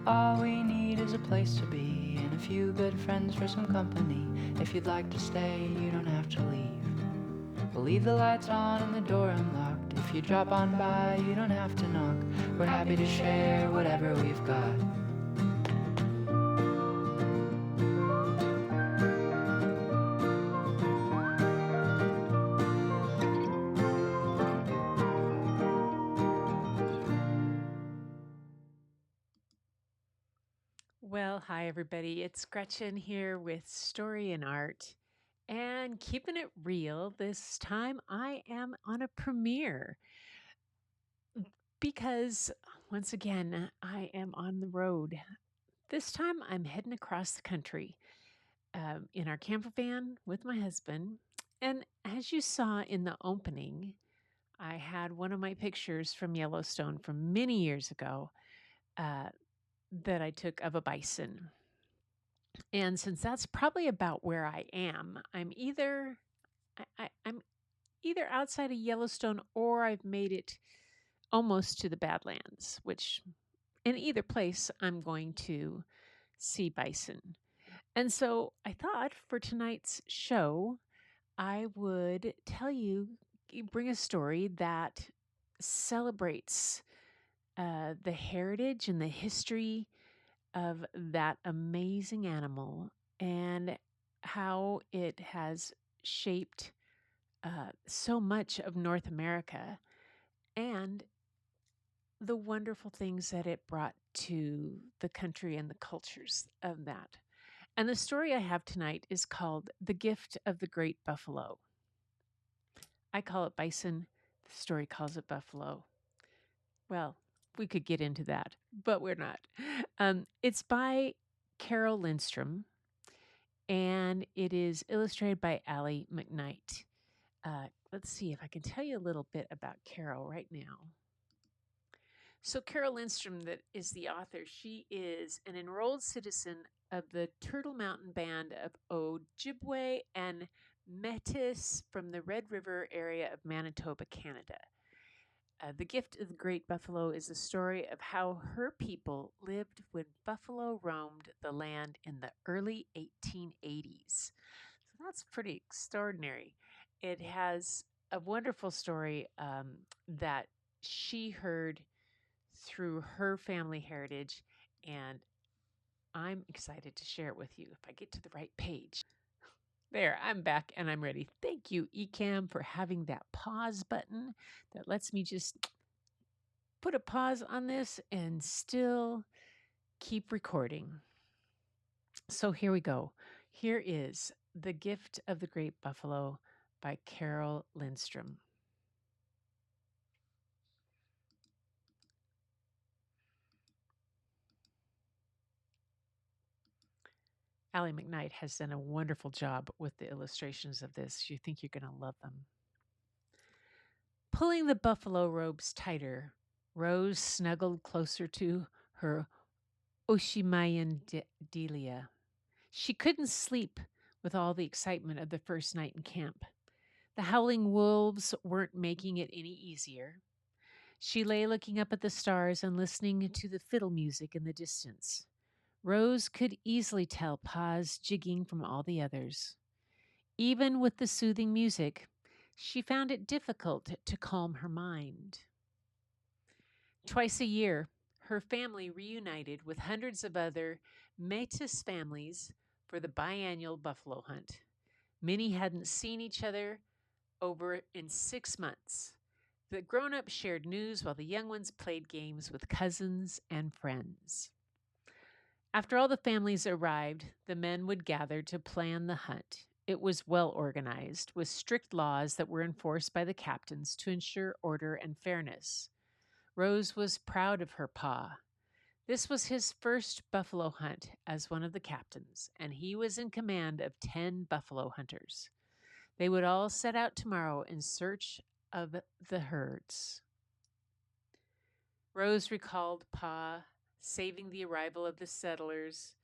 All we need is a place to be and a few good friends for some company. If you'd like to stay, you don't have to leave. We'll leave the lights on and the door unlocked. If you drop on by, you don't have to knock. We're happy to share whatever we've got. Well, hi everybody. It's Gretchen here with Story and Art and keeping it real. This time I am on a premiere because once again I am on the road. This time I'm heading across the country in our camper van with my husband. And as you saw in the opening, I had one of my pictures from Yellowstone from many years ago uh, that I took of a bison. And since that's probably about where I am, I'm either outside of Yellowstone or I've made it almost to the Badlands, which in either place I'm going to see bison. And so I thought for tonight's show, I would bring a story that celebrates the heritage and the history of that amazing animal and how it has shaped so much of North America and the wonderful things that it brought to the country and the cultures of that. And the story I have tonight is called The Gift of the Great Buffalo. I call it bison, the story calls it buffalo. Well, we could get into that, but we're not. It's by Carol Lindstrom, and it is illustrated by Allie McKnight. Let's see if I can tell you a little bit about Carol right now. So, Carol Lindstrom, that is the author, she is an enrolled citizen of the Turtle Mountain Band of Ojibwe and Métis from the Red River area of Manitoba, Canada. The Gift of the Great Buffalo is a story of how her people lived when buffalo roamed the land in the early 1880s. So that's pretty extraordinary. It has a wonderful story that she heard through her family heritage, and I'm excited to share it with you if I get to the right page. There, I'm back and I'm ready. Thank you, eCamm, for having that pause button that lets me just put a pause on this and still keep recording. So here we go. Here is The Gift of the Great Buffalo by Carol Lindstrom. Allie McKnight has done a wonderful job with the illustrations of this. You think you're going to love them. Pulling the buffalo robes tighter, Rose snuggled closer to her Oshimayan Delia. She couldn't sleep with all the excitement of the first night in camp. The howling wolves weren't making it any easier. She lay looking up at the stars and listening to the fiddle music in the distance. Rose could easily tell Pa's jigging from all the others. Even with the soothing music, she found it difficult to calm her mind. Twice a year, her family reunited with hundreds of other Métis families for the biannual buffalo hunt. Many hadn't seen each other over in 6 months. The grown ups shared news while the young ones played games with cousins and friends. After all the families arrived, the men would gather to plan the hunt. It was well organized, with strict laws that were enforced by the captains to ensure order and fairness. Rose was proud of her pa. This was his first buffalo hunt as one of the captains, and he was in command of 10 buffalo hunters. They would all set out tomorrow in search of the herds. Rose recalled Pa saying the arrival of the settlers,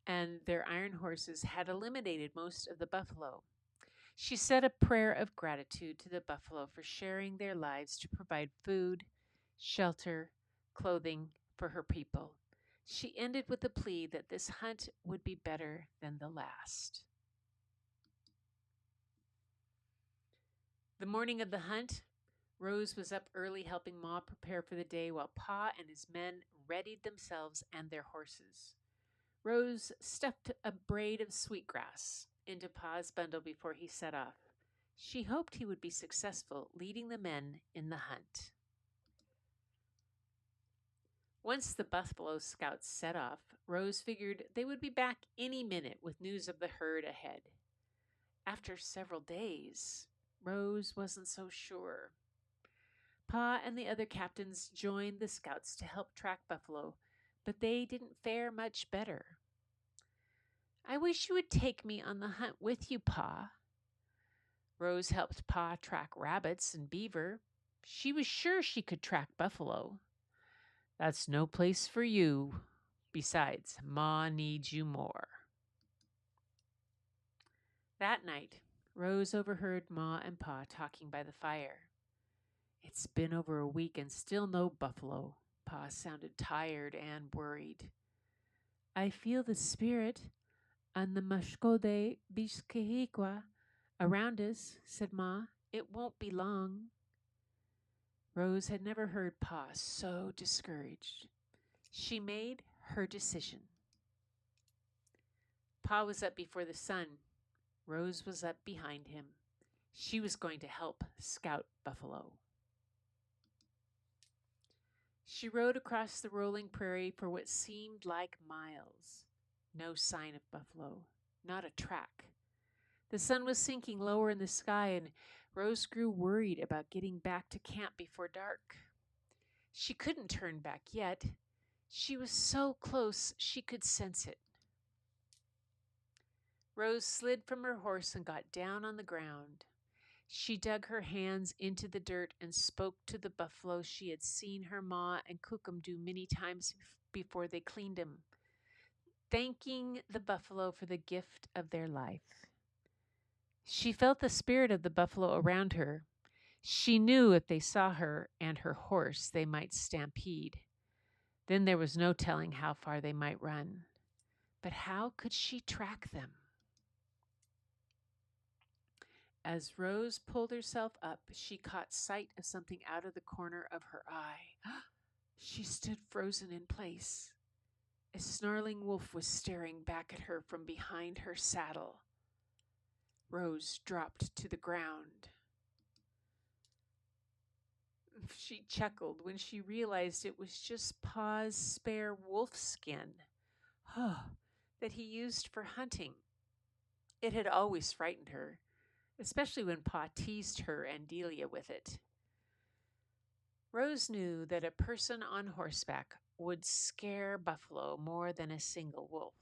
and their iron horses had eliminated most of the buffalo. She said a prayer of gratitude to the buffalo for sharing their lives to provide food, shelter, clothing for her people. She ended with the plea that this hunt would be better than the last. The morning of the hunt, Rose was up early helping Ma prepare for the day while Pa and his men readied themselves and their horses. Rose stuffed a braid of sweetgrass into Pa's bundle before he set off. She hoped he would be successful leading the men in the hunt. Once the Buffalo Scouts set off, Rose figured they would be back any minute with news of the herd ahead. After several days, Rose wasn't so sure. Pa and the other captains joined the scouts to help track buffalo, but they didn't fare much better. I wish you would take me on the hunt with you, Pa. Rose helped Pa track rabbits and beaver. She was sure she could track buffalo. That's no place for you. Besides, Ma needs you more. That night, Rose overheard Ma and Pa talking by the fire. It's been over a week and still no buffalo. Pa sounded tired and worried. I feel the spirit and the mashkode bishkehikwa around us, said Ma. It won't be long. Rose had never heard Pa so discouraged. She made her decision. Pa was up before the sun. Rose was up behind him. She was going to help scout buffalo. She rode across the rolling prairie for what seemed like miles. No sign of buffalo, not a track. The sun was sinking lower in the sky, and Rose grew worried about getting back to camp before dark. She couldn't turn back yet. She was so close she could sense it. Rose slid from her horse and got down on the ground. She dug her hands into the dirt and spoke to the buffalo she had seen her Ma and Cookum do many times before they cleaned him, thanking the buffalo for the gift of their life. She felt the spirit of the buffalo around her. She knew if they saw her and her horse, they might stampede. Then there was no telling how far they might run. But how could she track them? As Rose pulled herself up, she caught sight of something out of the corner of her eye. She stood frozen in place. A snarling wolf was staring back at her from behind her saddle. Rose dropped to the ground. She chuckled when she realized it was just Pa's spare wolf skin that he used for hunting. It had always frightened her, especially when Pa teased her and Delia with it. Rose knew that a person on horseback would scare buffalo more than a single wolf.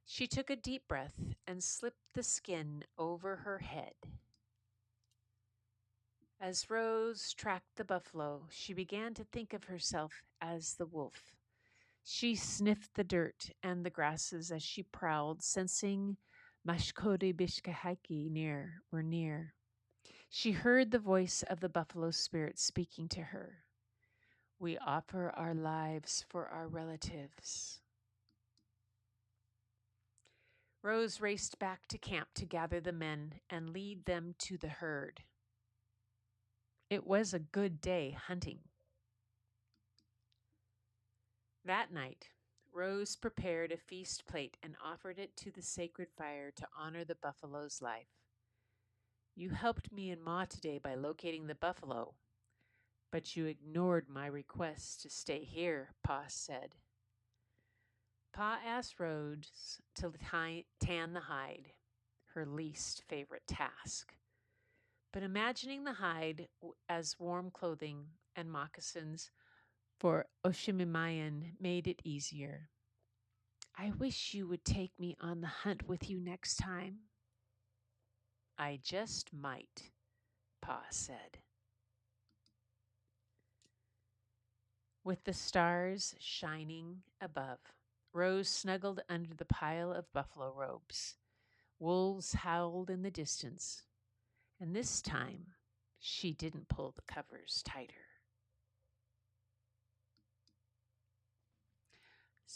She took a deep breath and slipped the skin over her head. As Rose tracked the buffalo, she began to think of herself as the wolf. She sniffed the dirt and the grasses as she prowled, sensing Mashkode Bishkahiki were near. She heard the voice of the buffalo spirit speaking to her. We offer our lives for our relatives. Rose raced back to camp to gather the men and lead them to the herd. It was a good day hunting. That night, Rose prepared a feast plate and offered it to the sacred fire to honor the buffalo's life. You helped me and Ma today by locating the buffalo, but you ignored my request to stay here, Pa said. Pa asked Rose to tan the hide, her least favorite task. But imagining the hide as warm clothing and moccasins for Oshimimayan made it easier. I wish you would take me on the hunt with you next time. I just might, Pa said. With the stars shining above, Rose snuggled under the pile of buffalo robes. Wolves howled in the distance, and this time she didn't pull the covers tighter.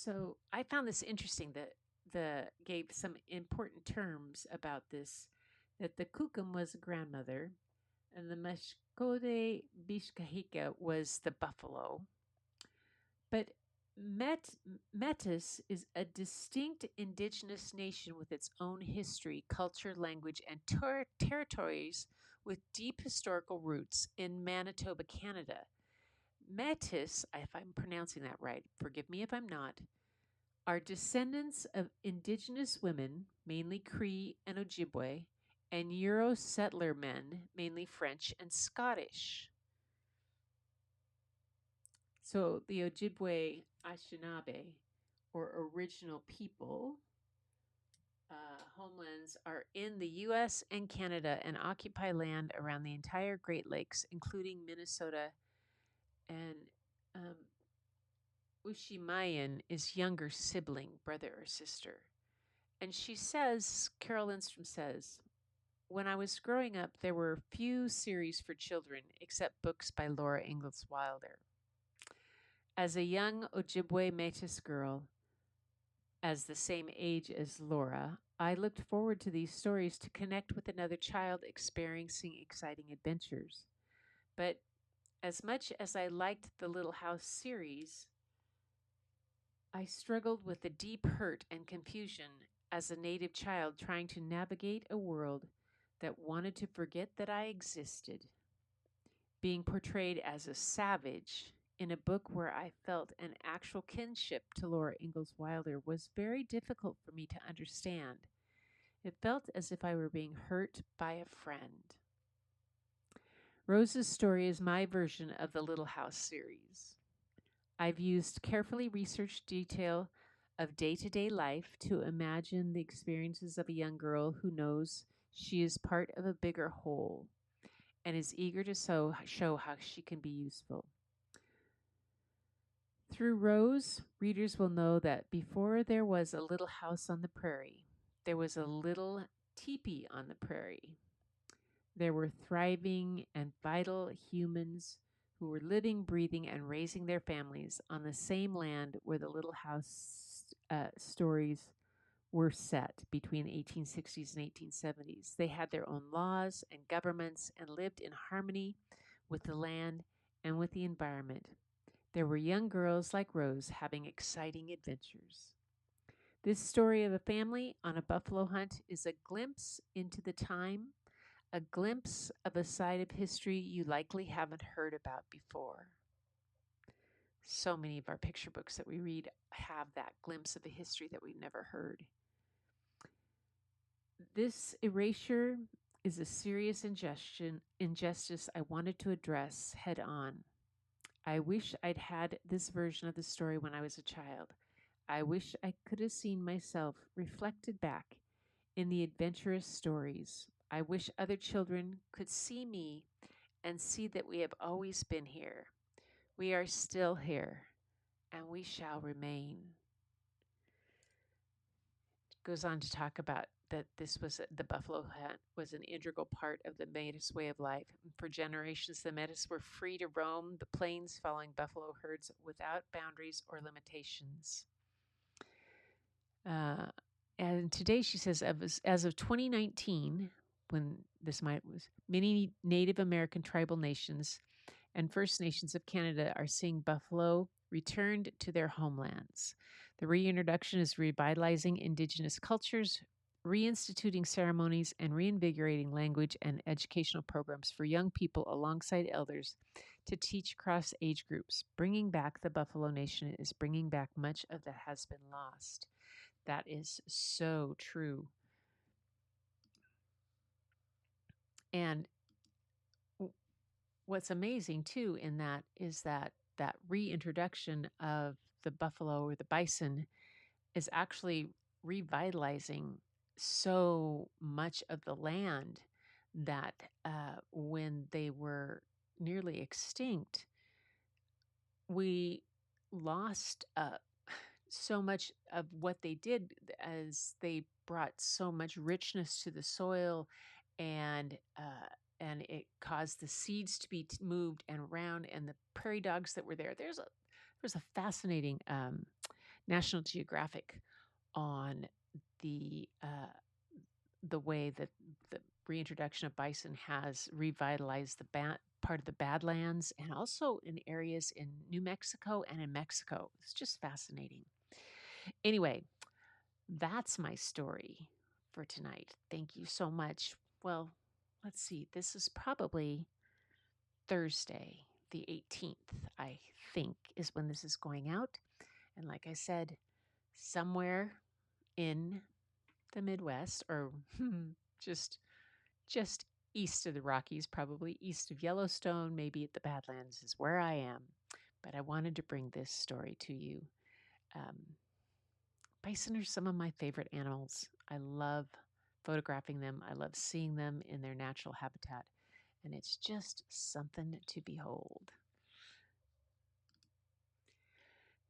So I found this interesting that the gave some important terms about this, that the kukum was a grandmother and the Mashkode Bishkahika was the buffalo. But Metis is a distinct indigenous nation with its own history, culture, language, and territories with deep historical roots in Manitoba, Canada. Metis, if I'm pronouncing that right, forgive me if I'm not, are descendants of indigenous women, mainly Cree and Ojibwe, and Euro settler men, mainly French and Scottish. So the Ojibwe Anishinaabe, or original people, homelands are in the U.S. and Canada and occupy land around the entire Great Lakes, including Minnesota. And um, Ushimayan is younger sibling, brother or sister. And she says, Carol Lindstrom says, when I was growing up, there were few series for children except books by Laura Ingalls Wilder. As a young Ojibwe Métis girl, as the same age as Laura, I looked forward to these stories to connect with another child experiencing exciting adventures. But as much as I liked the Little House series, I struggled with the deep hurt and confusion as a native child trying to navigate a world that wanted to forget that I existed. Being portrayed as a savage in a book where I felt an actual kinship to Laura Ingalls Wilder was very difficult for me to understand. It felt as if I were being hurt by a friend. Rose's story is my version of the Little House series. I've used carefully researched detail of day-to-day life to imagine the experiences of a young girl who knows she is part of a bigger whole and is eager to show how she can be useful. Through Rose, readers will know that before there was a little house on the prairie, there was a little teepee on the prairie. There were thriving and vital humans who were living, breathing, and raising their families on the same land where the Little House stories were set between the 1860s and 1870s. They had their own laws and governments and lived in harmony with the land and with the environment. There were young girls like Rose having exciting adventures. This story of a family on a buffalo hunt is a glimpse into the time, a glimpse of a side of history you likely haven't heard about before. So many of our picture books that we read have that glimpse of a history that we've never heard. This erasure is a serious injustice I wanted to address head on. I wish I'd had this version of the story when I was a child. I wish I could have seen myself reflected back in the adventurous stories. I wish other children could see me and see that we have always been here. We are still here, and we shall remain. It goes on to talk about that the buffalo hunt was an integral part of the Métis way of life. For generations, the Métis were free to roam the plains following buffalo herds without boundaries or limitations. And today, she says, as of 2019, when was many Native American tribal nations and First Nations of Canada are seeing buffalo returned to their homelands. The reintroduction is revitalizing Indigenous cultures, reinstituting ceremonies, and reinvigorating language and educational programs for young people alongside elders to teach across age groups. Bringing back the Buffalo Nation is bringing back much of that has been lost. That is so true. And what's amazing too in that is that reintroduction of the buffalo or the bison is actually revitalizing so much of the land that when they were nearly extinct, we lost so much of what they did as they brought so much richness to the soil, and it caused the seeds to be moved and around, and the prairie dogs that were there. There's a fascinating National Geographic on the way that the reintroduction of bison has revitalized the part of the Badlands and also in areas in New Mexico and in Mexico. It's just fascinating. Anyway, that's my story for tonight. Thank you so much. Well, let's see. This is probably Thursday, the 18th, I think, is when this is going out. And like I said, somewhere in the Midwest or just just east of the Rockies, probably east of Yellowstone, maybe at the Badlands is where I am. But I wanted to bring this story to you. Um, Bison are some of my favorite animals. I love photographing them. I love seeing them in their natural habitat, and it's just something to behold.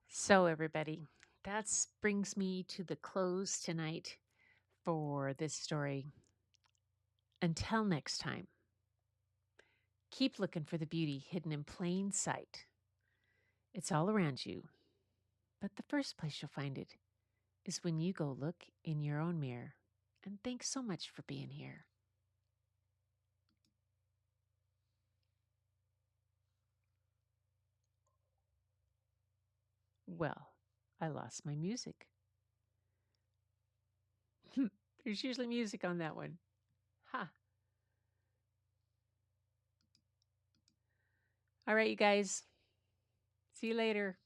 So, everybody, that brings me to the close tonight for this story. Until next time, keep looking for the beauty hidden in plain sight. It's all around you, but the first place you'll find it is when you go look in your own mirror. And thanks so much for being here. Well, I lost my music. There's usually music on that one. Ha. All right, you guys. See you later.